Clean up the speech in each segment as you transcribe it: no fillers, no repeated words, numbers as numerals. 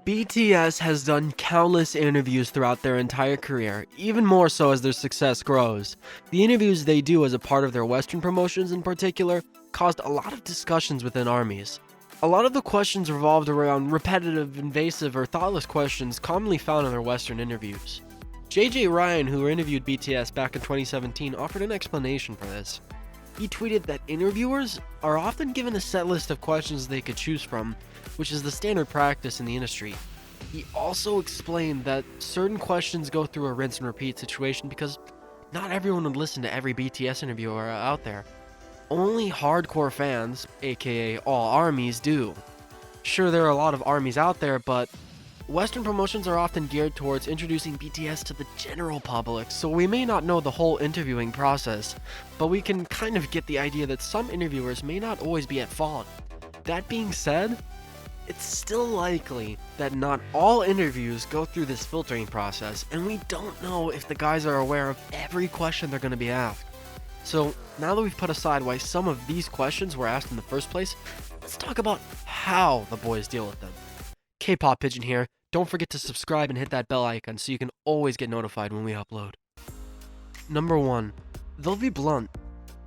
BTS has done countless interviews throughout their entire career, even more so as their success grows. The interviews they do as a part of their Western promotions in particular caused a lot of discussions within armies. A lot of the questions revolved around repetitive, invasive, or thoughtless questions commonly found in their Western interviews. JJ Ryan, who interviewed BTS back in 2017, offered an explanation for this. He tweeted that interviewers are often given a set list of questions they could choose from, which is the standard practice in the industry. He also explained that certain questions go through a rinse and repeat situation because not everyone would listen to every BTS interviewer out there. Only hardcore fans, aka all armies, do. Sure, there are a lot of armies out there, but Western promotions are often geared towards introducing BTS to the general public, so we may not know the whole interviewing process, but we can kind of get the idea that some interviewers may not always be at fault. That being said, it's still likely that not all interviews go through this filtering process, and we don't know if the guys are aware of every question they're going to be asked. So, now that we've put aside why some of these questions were asked in the first place, let's talk about how the boys deal with them. K-Pop Pigeon here. Don't forget to subscribe and hit that bell icon so you can always get notified when we upload. Number 1. They'll be blunt.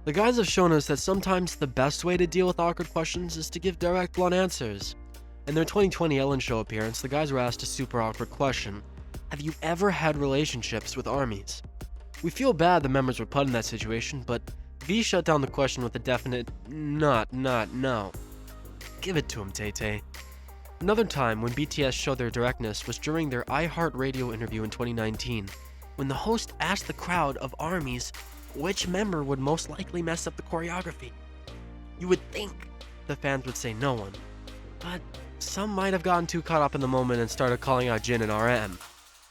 The guys have shown us that sometimes the best way to deal with awkward questions is to give direct, blunt answers. In their 2020 Ellen Show appearance, the guys were asked a super awkward question. Have you ever had relationships with armies? We feel bad the members were put in that situation, but V shut down the question with a definite no. Give it to him, Tay-Tay. Another time when BTS showed their directness was during their iHeartRadio interview in 2019, when the host asked the crowd of armies which member would most likely mess up the choreography. You would think the fans would say no one, but some might have gotten too caught up in the moment and started calling out Jin and RM.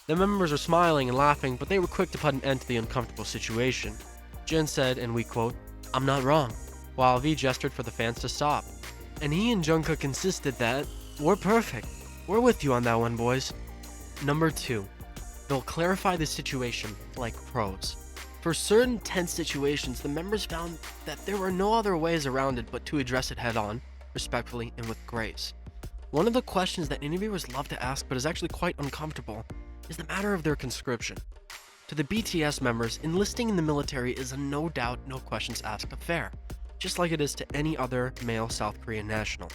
The members were smiling and laughing, but they were quick to put an end to the uncomfortable situation. Jin said, and we quote, "I'm not wrong," while V gestured for the fans to stop. And he and Jungkook insisted that, "We're perfect. We're with you on that one, boys." Number 2. They'll clarify the situation like pros. For certain tense situations, the members found that there were no other ways around it but to address it head on, respectfully, and with grace. One of the questions that interviewers love to ask but is actually quite uncomfortable is the matter of their conscription. To the BTS members, enlisting in the military is a no doubt, no questions asked affair, just like it is to any other male South Korean national.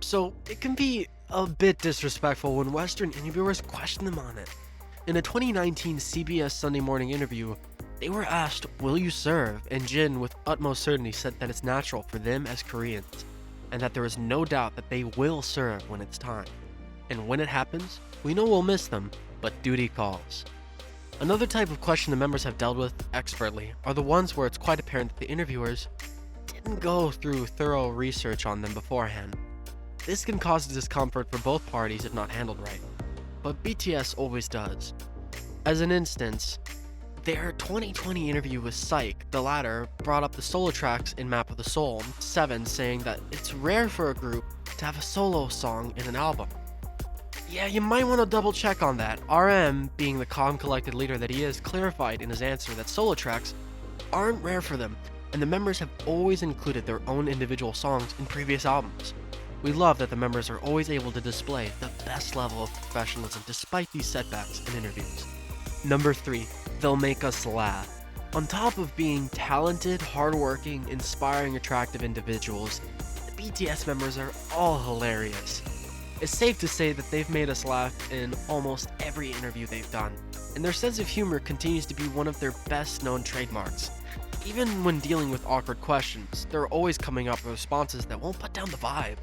So it can be a bit disrespectful when Western interviewers question them on it. In a 2019 CBS Sunday Morning interview, they were asked, "Will you serve?" and Jin with utmost certainty said that it's natural for them as Koreans, and that there is no doubt that they will serve when it's time. And when it happens, we know we'll miss them, but duty calls. Another type of question the members have dealt with expertly are the ones where it's quite apparent that the interviewers didn't go through thorough research on them beforehand. This can cause discomfort for both parties if not handled right, but BTS always does. As an instance, their 2020 interview with Psych, the latter, brought up the solo tracks in Map of the Soul, 7, saying that it's rare for a group to have a solo song in an album. Yeah, you might want to double check on that. RM, being the calm, collected leader that he is, clarified in his answer that solo tracks aren't rare for them, and the members have always included their own individual songs in previous albums. We love that the members are always able to display the best level of professionalism despite these setbacks in interviews. Number 3, they'll make us laugh. On top of being talented, hardworking, inspiring, attractive individuals, the BTS members are all hilarious. It's safe to say that they've made us laugh in almost every interview they've done, and their sense of humor continues to be one of their best known trademarks. Even when dealing with awkward questions, they're always coming up with responses that won't put down the vibe.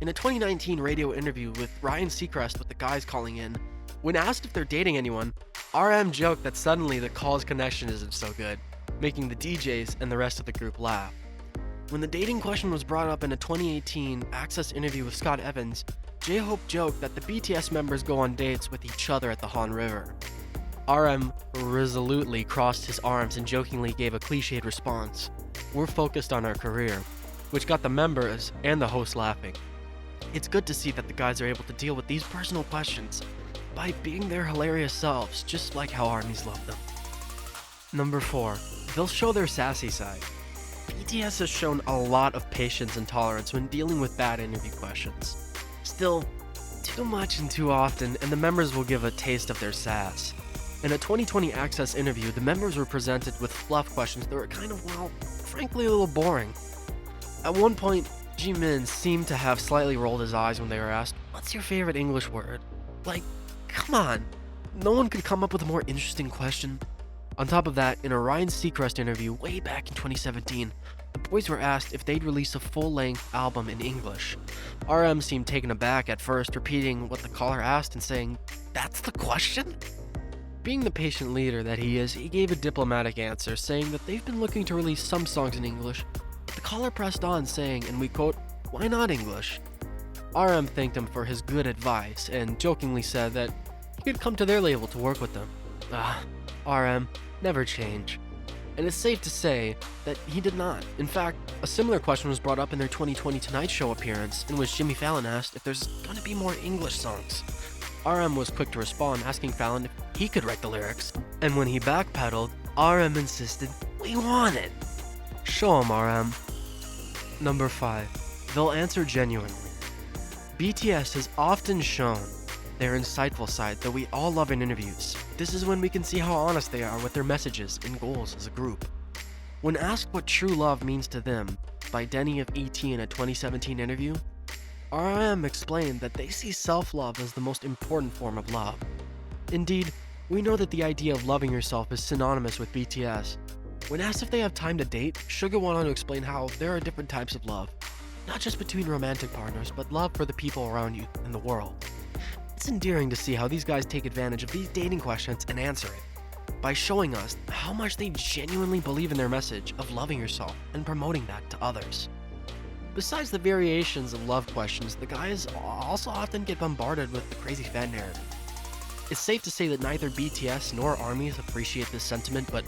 In a 2019 radio interview with Ryan Seacrest with the guys calling in, when asked if they're dating anyone, RM joked that suddenly the call's connection isn't so good, making the DJs and the rest of the group laugh. When the dating question was brought up in a 2018 Access interview with Scott Evans, J-Hope joked that the BTS members go on dates with each other at the Han River. RM resolutely crossed his arms and jokingly gave a cliched response, "We're focused on our career," which got the members and the host laughing. It's good to see that the guys are able to deal with these personal questions by being their hilarious selves, just like how armies love them. Number 4, they'll show their sassy side. BTS has shown a lot of patience and tolerance when dealing with bad interview questions. Still, too much and too often, and the members will give a taste of their sass. In a 2020 Access interview, the members were presented with fluff questions that were kind of, well, frankly a little boring. At one point, Jimin seemed to have slightly rolled his eyes when they were asked, "What's your favorite English word?" Like, come on, no one could come up with a more interesting question. On top of that, in a Ryan Seacrest interview way back in 2017, the boys were asked if they'd release a full-length album in English. RM seemed taken aback at first, repeating what the caller asked and saying, "That's the question?" Being the patient leader that he is, he gave a diplomatic answer, saying that they've been looking to release some songs in English, but the caller pressed on, saying, and we quote, "Why not English?" RM thanked him for his good advice, and jokingly said that he could come to their label to work with them. RM, never change. And it's safe to say that he did not. In fact, a similar question was brought up in their 2020 Tonight Show appearance, in which Jimmy Fallon asked if there's gonna be more English songs. RM was quick to respond, asking Fallon if he could write the lyrics, and when he backpedaled, RM insisted, "We want it." Show him, RM. Number 5. They'll answer genuinely. BTS has often shown their insightful side that we all love in interviews. This is when we can see how honest they are with their messages and goals as a group. When asked what true love means to them by Denny of ET in a 2017 interview, RM explained that they see self-love as the most important form of love. Indeed, we know that the idea of loving yourself is synonymous with BTS. When asked if they have time to date, Suga went on to explain how there are different types of love, not just between romantic partners, but love for the people around you and the world. It's endearing to see how these guys take advantage of these dating questions and answer it, by showing us how much they genuinely believe in their message of loving yourself and promoting that to others. Besides the variations of love questions, the guys also often get bombarded with the crazy fan narrative. It's safe to say that neither BTS nor ARMYs appreciate this sentiment, but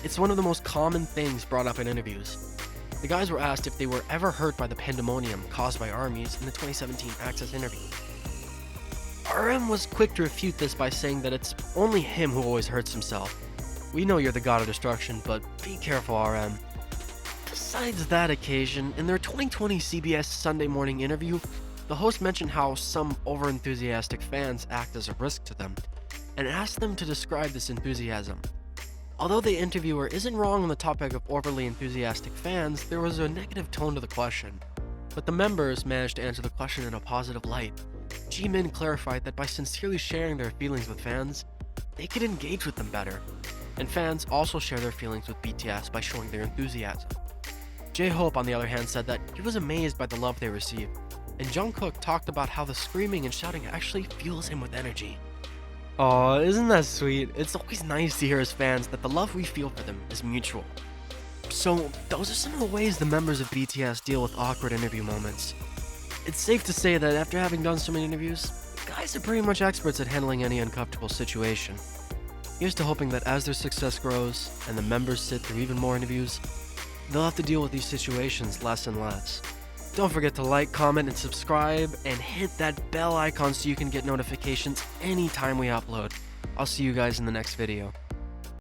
it's one of the most common things brought up in interviews. The guys were asked if they were ever hurt by the pandemonium caused by ARMYs in the 2017 Access interview. RM was quick to refute this by saying that it's only him who always hurts himself. "We know you're the god of destruction, but be careful, RM." Besides that occasion, in their 2020 CBS Sunday Morning interview, the host mentioned how some overenthusiastic fans act as a risk to them, and asked them to describe this enthusiasm. Although the interviewer isn't wrong on the topic of overly enthusiastic fans, there was a negative tone to the question, but the members managed to answer the question in a positive light. Jimin clarified that by sincerely sharing their feelings with fans, they could engage with them better, and fans also share their feelings with BTS by showing their enthusiasm. J-Hope, on the other hand, said that he was amazed by the love they received, and Jungkook talked about how the screaming and shouting actually fuels him with energy. Aw, isn't that sweet? It's always nice to hear as fans that the love we feel for them is mutual. So, those are some of the ways the members of BTS deal with awkward interview moments. It's safe to say that after having done so many interviews, the guys are pretty much experts at handling any uncomfortable situation. Here's to hoping that as their success grows, and the members sit through even more interviews, they'll have to deal with these situations less and less. Don't forget to like, comment, and subscribe, and hit that bell icon so you can get notifications anytime we upload. I'll see you guys in the next video.